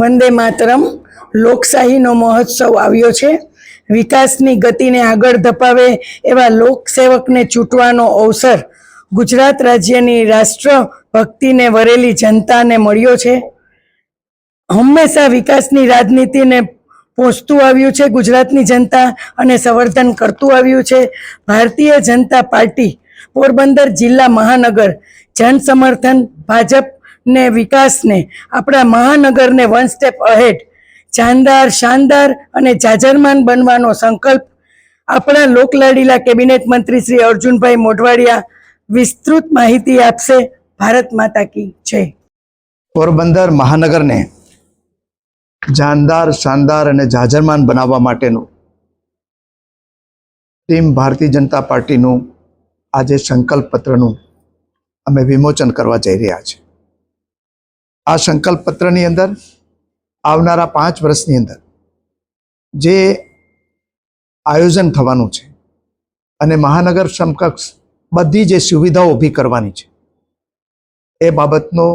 વંદે માતરમ લોકશાહીનો મહોત્સવ આવ્યો છે. વિકાસની ગતિને આગળ ધપાવે એવા લોકસેવકને ચૂંટવાનો અવસર ગુજરાત રાજ્યની રાષ્ટ્રભક્તિને વરેલી જનતાને મળ્યો છે. હંમેશા વિકાસની રાજનીતિને પહોંચતું આવ્યું છે ગુજરાતની જનતા અને સંવર્ધન કરતું આવ્યું છે. ભારતીય જનતા પાર્ટી પોરબંદર જિલ્લા મહાનગર જન સમર્થન ભાજપને વિકાસને આપણા મહાનગરને વન સ્ટેપ અહેડ શાનદાર શાનદાર અને જાજરમાન બનવાનો સંકલ્પ આપણા લોકલાડીલા કેબિનેટ મંત્રી શ્રી અર્જુનભાઈ મોઢવાડિયા વિસ્તૃત માહિતી આપશે. ભારત માતા કી જય. પોરબંદર મહાનગરને જાનદાર શાનદાર અને જાજરમાન બનાવવા માટેનું ટીમ ભારતીય જનતા પાર્ટીનું આજે સંકલ્પ પત્રનું અમે વિમોચન કરવા જઈ રહ્યા છીએ. આ સંકલ્પ પત્રની અંદર આવનારા 5 વર્ષની અંદર જે આયોજન થવાનું છે અને મહાનગર સમકક્ષ બધી જે સુવિધાઓ ઊભી કરવાની છે એ બાબતનો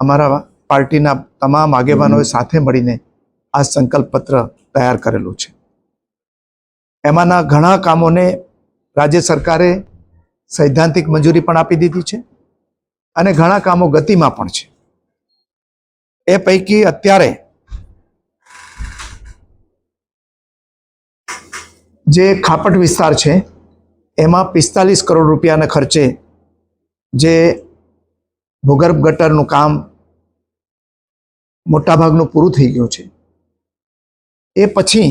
અમારા પાર્ટીના તમામ આગેવાનોએ સાથે મળીને આ સંકલ્પ પત્ર તૈયાર કરેલું છે. એમાંના ઘણા કામોને રાજ્ય સરકારે સૈદ્ધાંતિક મંજૂરી પણ આપી દીધી છે અને ઘણા કામો ગતિમાં પણ છે. એ પૈકી અત્યારે જે ખાપટ વિસ્તાર છે એમાં 45 કરોડ રૂપિયાના ખર્ચે જે ભૂગર્ભ ગટરનું કામ મોટાભાગનું પૂરું થઈ ગયું છે. એ પછી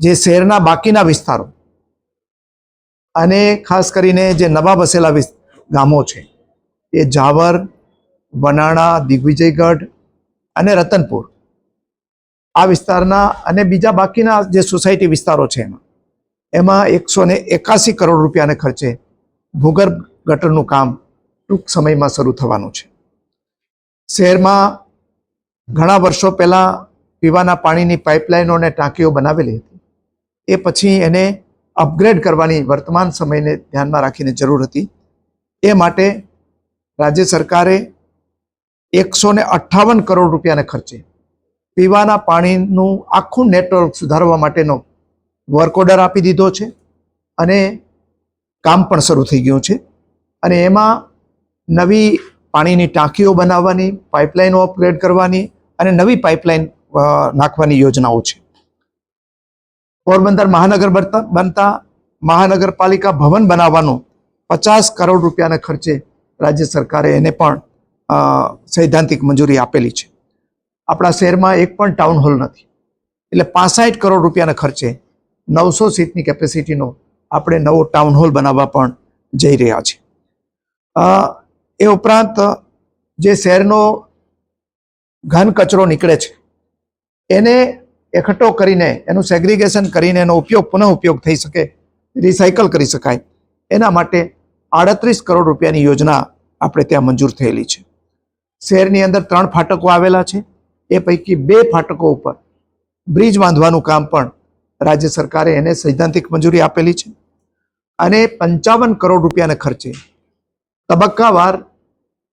જે શહેરના બાકીના વિસ્તારો અને ખાસ કરીને જે નવા વસેલા ગામો છે એ જાવર, વનાણા, દિગ્વિજયગઢ અને રતનપુર આ વિસ્તારના અને બીજા બાકીના જે સોસાયટી વિસ્તારો છે એમાં 181 કરોડ રૂપિયાને ખર્ચે ભૂગર્ભ ગટરનું કામ ટૂંક સમયમાં શરૂ થવાનું છે. શહેરમાં ઘણા વર્ષો પહેલાં પીવાના પાણીની પાઇપલાઇનો અને ટાંકીઓ બનાવેલી હતી. એ પછી એને અપગ્રેડ કરવાની વર્તમાન સમયને ધ્યાનમાં રાખીને જરૂર હતી. એ માટે રાજ્ય સરકારે 158 કરોડ રૂપિયાને ખર્ચે પીવાના પાણીનું આખું નેટવર્ક સુધારવા માટેનો વર્ક ઓર્ડર આપી દીધો છે અને કામ પણ શરૂ થઈ ગયું છે. અને એમાં નવી પાણીની ટાંકીઓ બનાવવાની, પાઇપલાઇનો અપગ્રેડ કરવાની અને નવી પાઇપલાઇન નાખવાની યોજનાઓ છે. પોરબંદર મહાનગર બનતા મહાનગરપાલિકા ભવન બનાવવાનું 50 કરોડ રૂપિયાના ખર્ચે રાજ્ય સરકારે એને પણ સૈદ્ધાંતિક મંજૂરી આપેલી છે. આપણા શહેરમાં એક પણ ટાઉન હોલ નથી, એટલે 65 કરોડ રૂપિયાના ખર્ચે 900 સીટની કેપેસિટીનો આપણે નવો ટાઉન હોલ બનાવવા પણ જઈ રહ્યા છીએ. એ ઉપરાંત જે શહેરનો ઘન કચરો નીકળે છે એને એકઠો કરીને એનું સેગ્રીગેશન કરીને એનો ઉપયોગ પુનઃ ઉપયોગ થઈ શકે, રિસાયકલ કરી શકાય, એના માટે 38 કરોડ રૂપિયાની યોજના આપણે ત્યાં મંજૂર થયેલી છે. શહેરની અંદર 3 ફાટકો આવેલા છે. એ પૈકી 2 ફાટકો ઉપર બ્રિજ બાંધવાનું કામ પણ રાજ્ય સરકારે એને સૈદ્ધાંતિક મંજૂરી આપેલી છે. અને 55 કરોડ રૂપિયાને ખર્ચે તબક્કાવાર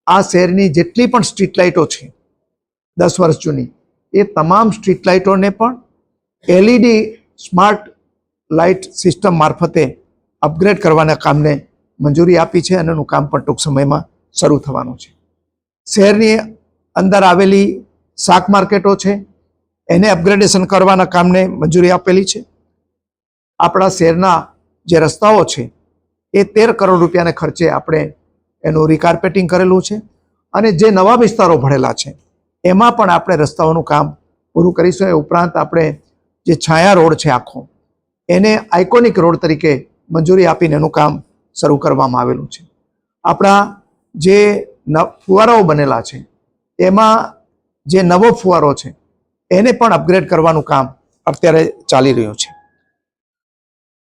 આ શહેરની જેટલી પણ સ્ટ્રીટ લાઇટો છે 10 વર્ષ જૂની, એ તમામ સ્ટ્રીટ લાઇટોને પણ LED સ્માર્ટ લાઇટ સિસ્ટમ મારફતે અપગ્રેડ કરવાના કામને મંજૂરી આપી છે અને એનું કામ પણ ટૂંક સમયમાં શરૂ થવાનું છે. શહેરની અંદર આવેલી શાક માર્કેટો છે એને અપગ્રેડેશન કરવાના કામને મંજૂરી આપેલી છે. આપણા શહેરના જે રસ્તાઓ છે એ 13 કરોડ રૂપિયાને ખર્ચે આપણે એનું રિકાર્પેટિંગ કરેલું છે. અને જે નવા વિસ્તારો ભણેલા છે એમાં પણ આપણે રસ્તાઓનું કામ પૂરું કરીશું. એ ઉપરાંત આપણે જે છાયા રોડ છે આખો એને આઇકોનિક રોડ તરીકે મંજૂરી આપીને એનું કામ શરૂ કરવામાં આવેલું છે. આપણા જે ફુવારાઓ બનેલા છે એમાં જે નવો ફુવારો છે એને પણ અપગ્રેડ કરવાનું કામ અત્યારે ચાલી રહ્યું છે.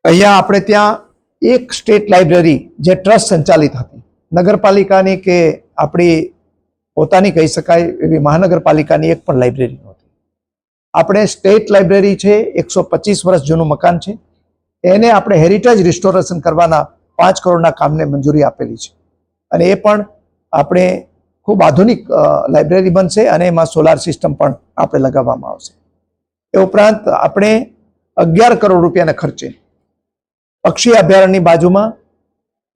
અહીંયા આપણે ત્યાં એક સ્ટેટ લાઇબ્રેરી જે ટ્રસ્ટ સંચાલિત હતી, નગરપાલિકાની કે આપણી પોતાની કહી શકાય એવી મહાનગરપાલિકાની એક પણ લાઇબ્રેરી નહોતી. આપણે સ્ટેટ લાઇબ્રેરી છે, 125 વર્ષ જૂનું મકાન છે, એને આપણે હેરિટેજ રિસ્ટોરેશન કરવાના 5 કરોડના કામને મંજૂરી આપેલી છે. અને એ પણ આપણે ખૂબ આધુનિક લાઇબ્રેરી બનશે અને એમાં સોલાર સિસ્ટમ પણ આપણે લગાવવામાં આવશે. એ ઉપરાંત આપણે 11 કરોડ રૂપિયાના ખર્ચે પક્ષી અભયારણ્યની બાજુમાં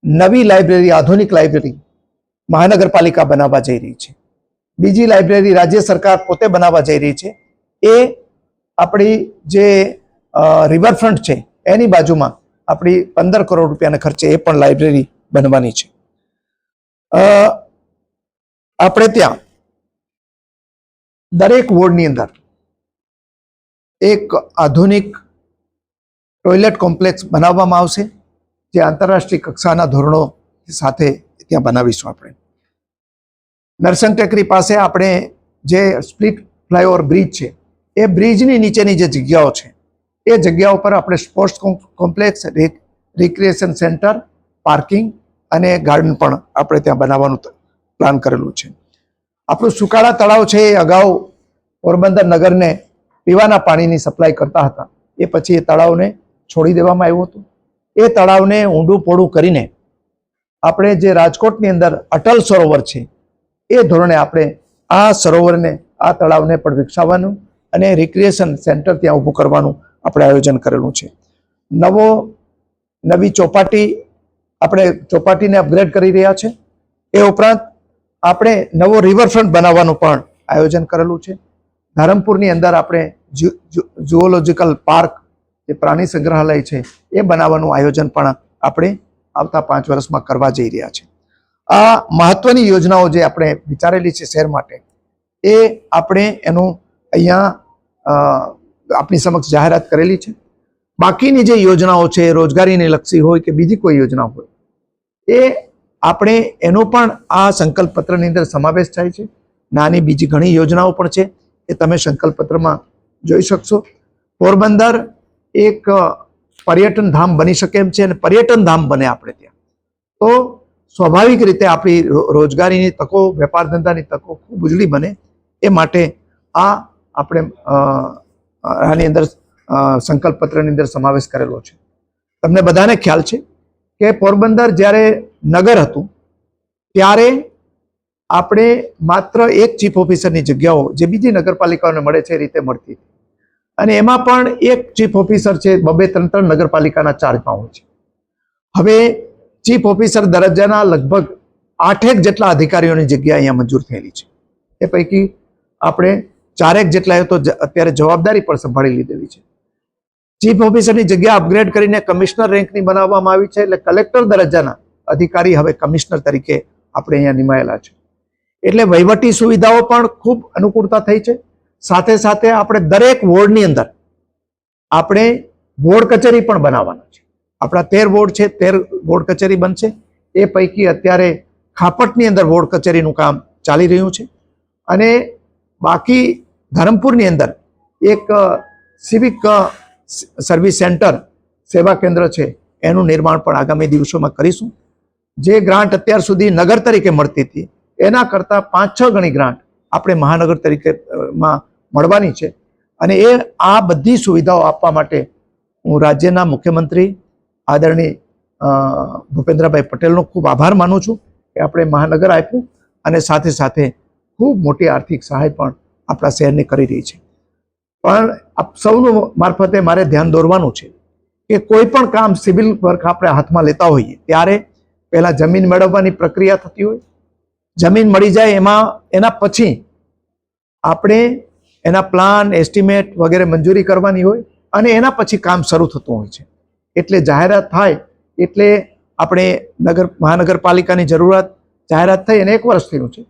નવી લાઇબ્રેરી, આધુનિક લાઇબ્રેરી મહાનગરપાલિકા બનાવવા જઈ રહી છે. બીજી લાઇબ્રેરી રાજ્ય સરકાર પોતે બનાવવા જઈ રહી છે. એ આપણી જે રિવરફ્રન્ટ છે એની બાજુમાં આપણી 15 કરોડ રૂપિયાના ખર્ચે એ પણ લાઇબ્રેરી બનવાની છે. આપણે ત્યાં દરેક વોર્ડની અંદર એક આધુનિક ટોયલેટ કોમ્પ્લેક્સ બનાવવામાં આવશે, જે આંતરરાષ્ટ્રીય કક્ષાના ધોરણો સાથે ત્યાં બનાવીશું. આપણે નરસંગ ટેકરી પાસે આપણે જે સ્પ્લિટ ફ્લાયઓવર બ્રિજ છે એ બ્રિજની નીચેની જે જગ્યાઓ છે એ જગ્યાઓ પર આપણે sports complex, recreation centre, parking અને ગાર્ડન પણ આપણે ત્યાં બનાવવાનું પ્લાન કરેલું છે. આપણું સુકાળા તળાવ છે એ અગાઉ પોરબંદર નગરને પીવાના પાણીની સપ્લાય કરતા હતા. એ પછી એ તળાવને છોડી દેવામાં આવ્યું હતું. એ તળાવને ઊંડું પોળું કરીને આપણે જે રાજકોટની અંદર અટલ સરોવર છે એ ધોરણે આપણે આ સરોવરને, આ તળાવને પણ વિકસાવવાનું અને રિક્રિએશન સેન્ટર ત્યાં ઊભું કરવાનું આપણે આયોજન કરેલું છે. નવી ચોપાટી, આપણે ચોપાટીને અપગ્રેડ કરી રહ્યા છે. એ ઉપરાંત આપણે નવો રિવરફ્રન્ટ બનાવવાનું પણ આયોજન કરેલું છે. ધરમપુરની અંદર આપણે ઝુઓલોજિકલ પાર્ક, જે પ્રાણી સંગ્રહાલય છે એ બનાવવાનું આયોજન પણ આપણે આવતા 5 વર્ષમાં કરવા જઈ રહ્યા છે. આ મહત્વની યોજનાઓ જે આપણે વિચારેલી છે શહેર માટે, એ આપણે એનું અહીંયા આપણી સમક્ષ જાહેરાત કરેલી છે. બાકીની જે યોજનાઓ છે, રોજગારીને લક્ષી હોય કે બીજી કોઈ યોજના હોય, એ આપણે એનો પણ આ સંકલ્પ પત્રની અંદર સમાવેશ થાય છે. નાની બીજી ઘણી યોજનાઓ પણ છે, એ તમે સંકલ્પ પત્રમાં જોઈ શકશો. પોરબંદર એક પર્યટન ધામ બની શકે એમ છે, અને પર્યટન ધામ બને આપણે ત્યાં તો સ્વાભાવિક રીતે આપણી રોજગારીની તકો, વેપાર ધંધાની તકો ખૂબ ઉજળી બને. એ માટે આ આપણે આની અંદર સંકલ્પ પત્રની અંદર સમાવેશ કરેલો છે. તમને બધાને ખ્યાલ છે કે પોરબંદર જ્યારે નગર હતું ત્યારે આપણે માત્ર એક ચીફ ઓફિસરની જગ્યાઓ જે બીજી નગરપાલિકાઓને મળે છે એ રીતે મળતી હતી, અને એમાં પણ એક ચીફ ઓફિસર છે 2-3 નગરપાલિકાના ચાર્જમાં હોય છે. હવે ચીફ ઓફિસર દરજ્જાના લગભગ 8 જેટલા અધિકારીઓની જગ્યા અહીંયા મંજૂર થયેલી છે. એ પૈકી આપણે 4 જેટલાએ તો અત્યારે જવાબદારી પણ સંભાળી લીધેલી છે. ચીફ ઓફિસરની જગ્યા અપગ્રેડ કરીને કમિશનર રેન્કની બનાવવામાં આવી છે, એટલે કલેક્ટર દરજ્જાના અધિકારી હવે કમિશનર તરીકે આપણે અહીંયા નિમાયેલા છે. એટલે વહીવટી સુવિધાઓ પણ ખૂબ અનુકૂળતા થઈ છે. સાથે સાથે આપણે દરેક વોર્ડની અંદર આપણે વોર્ડ કચેરી પણ બનાવવાના છે. આપણા 13 વોર્ડ છે, 13 વોર્ડ કચેરી બનશે. એ પૈકી અત્યારે ખાપટની અંદર વોર્ડ કચેરીનું કામ ચાલી રહ્યું છે, અને બાકી ધરમપુરની અંદર એક સિવિક સર્વિસ સેન્ટર, સેવા કેન્દ્ર છે, એનું નિર્માણ પણ આગામી દિવસોમાં કરીશું. જે ગ્રાન્ટ અત્યાર સુધી નગર તરીકે મળતી હતી એના કરતાં 5-6 ગણી ગ્રાન્ટ આપણે મહાનગર તરીકે મળવાની છે. અને આ બધી સુવિધાઓ આપવા માટે હું રાજ્યના મુખ્યમંત્રી આદરણીય ભૂપેન્દ્રભાઈ પટેલનો ખૂબ આભાર માનું છું કે આપણે મહાનગર આપ્યું, અને સાથે સાથે ખૂબ મોટી આર્થિક સહાય પણ આપણા શહેરને કરી રહી છે. પણ આપ સૌનું મારફતે મારે ધ્યાન દોરવાનું છે કે કોઈ પણ કામ સિવિલ વર્ક આપણે હાથમાં લેતા હોઈએ ત્યારે પહેલાં જમીન મેળવવાની પ્રક્રિયા થતી હોય, જમીન મળી જાય એના પછી આપણે એના પ્લાન, એસ્ટિમેટ વગેરે મંજૂરી કરવાની હોય, અને એના પછી કામ શરૂ થતું હોય છે. એટલે જાહેરાત થાય એટલે આપણે મહાનગરપાલિકાની જરૂરિયાત જાહેરાત થઈ અને 1 વર્ષ થયું છે,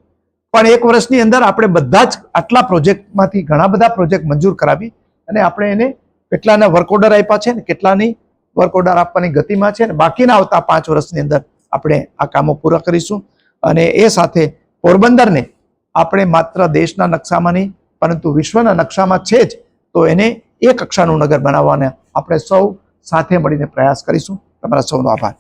પણ 1 વર્ષની અંદર આપણે બધા જ આટલા પ્રોજેક્ટમાંથી ઘણા બધા પ્રોજેક્ટ મંજૂર કરાવી અને આપણે એને કેટલાના વર્ક ઓર્ડર આપ્યા છે, ને કેટલાની વર્ક ઓર્ડર આપવાની ગતિમાં છે, અને બાકીના આવતા 5 વર્ષની અંદર આપણે આ કામો પૂરા કરીશું. અને એ સાથે પોરબંદરને આપણે માત્ર દેશના નકશામાં નહીં પરંતુ વિશ્વના નકશામાં છે જ, તો એને એ કક્ષાનું નગર બનાવવાને આપણે સૌ સાથે મળીને પ્રયાસ કરીશું. તમારા સૌનો આભાર.